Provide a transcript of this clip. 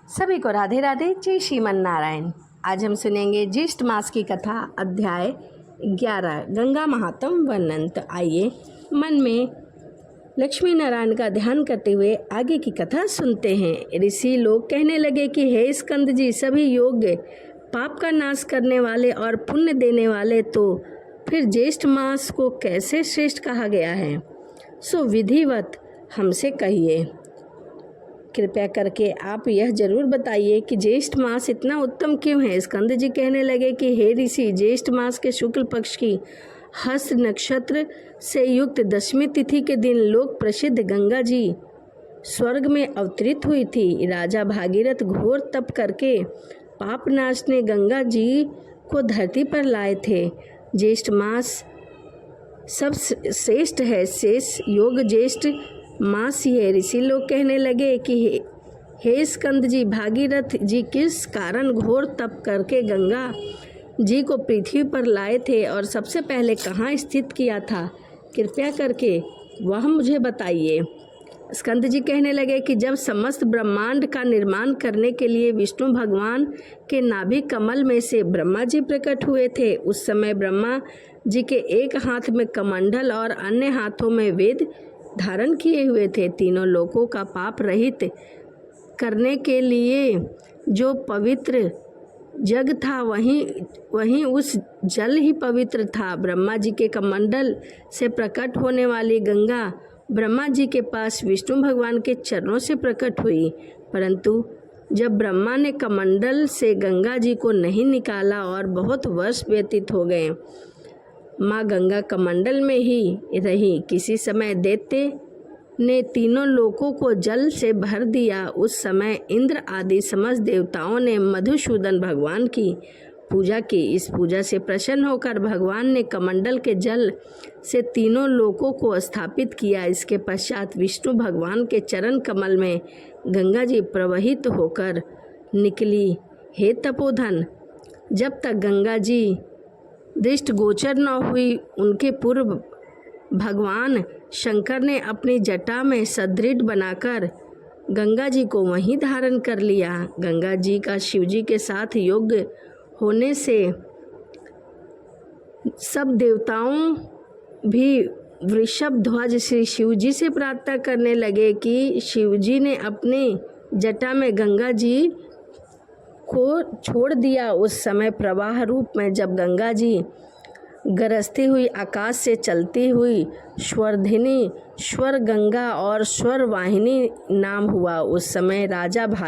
सभी को राधे राधे, जय श्रीमन नारायण। आज हम सुनेंगे ज्येष्ठ मास की कथा, अध्याय 11, गंगा महात्म वर्णन। तो आइए मन में लक्ष्मी नारायण का ध्यान करते हुए आगे की कथा सुनते हैं। ऋषि लोग कहने लगे कि हे स्कंद जी, सभी योग्य पाप का नाश करने वाले और पुण्य देने वाले, तो फिर ज्येष्ठ मास को कैसे श्रेष्ठ कहा गया है? सो विधिवत हमसे कहिए। कृपया करके आप यह जरूर बताइए कि ज्येष्ठ मास इतना उत्तम क्यों है। स्कंद जी कहने लगे कि हे ऋषि, ज्येष्ठ मास के शुक्ल पक्ष की हस्त नक्षत्र से युक्त 10वीं तिथि के दिन लोक प्रसिद्ध गंगा जी स्वर्ग में अवतरित हुई थी। राजा भागीरथ घोर तप करके पापनाश ने गंगा जी को धरती पर लाए थे। ज्येष्ठ मास सब श्रेष्ठ है, शेष योग ज्येष्ठ मास ये। ऋषि लोग कहने लगे कि हे स्कंद जी, भागीरथ जी किस कारण घोर तप करके गंगा जी को पृथ्वी पर लाए थे और सबसे पहले कहाँ स्थित किया था? कृपया करके वह मुझे बताइए। स्कंद जी कहने लगे कि जब समस्त ब्रह्मांड का निर्माण करने के लिए विष्णु भगवान के नाभि कमल में से ब्रह्मा जी प्रकट हुए थे, उस समय ब्रह्मा जी के एक हाथ में कमंडल और अन्य हाथों में वेद धारण किए हुए थे। तीनों लोकों का पाप रहित करने के लिए जो पवित्र जग था, वहीं उस जल ही पवित्र था। ब्रह्मा जी के कमंडल से प्रकट होने वाली गंगा ब्रह्मा जी के पास विष्णु भगवान के चरणों से प्रकट हुई, परंतु जब ब्रह्मा ने कमंडल से गंगा जी को नहीं निकाला और बहुत वर्ष व्यतीत हो गए, माँ गंगा कमंडल में ही रही। किसी समय दैत्य ने तीनों लोकों को जल से भर दिया। उस समय इंद्र आदि समस्त देवताओं ने मधुसूदन भगवान की पूजा की। इस पूजा से प्रसन्न होकर भगवान ने कमंडल के जल से तीनों लोकों को स्थापित किया। इसके पश्चात विष्णु भगवान के चरण कमल में गंगा जी प्रवाहित होकर निकली। हे तपोधन, जब तक गंगा जी दृष्टिगोचर न हुई, उनके पूर्व भगवान शंकर ने अपनी जटा में सदृढ़ बनाकर गंगा जी को वहीं धारण कर लिया। गंगा जी का शिव जी के साथ योग्य होने से सब देवताओं भी वृषभ ध्वज श्री शिव जी से प्रार्थना करने लगे कि शिव जी ने अपने जटा में गंगा जी को छोड़ दिया। उस समय प्रवाह रूप में जब गंगा जी गरजती हुई आकाश से चलती हुई स्वर्धिनी स्वर गंगा और स्वर वाहिनी नाम हुआ। उस समय राजा भाग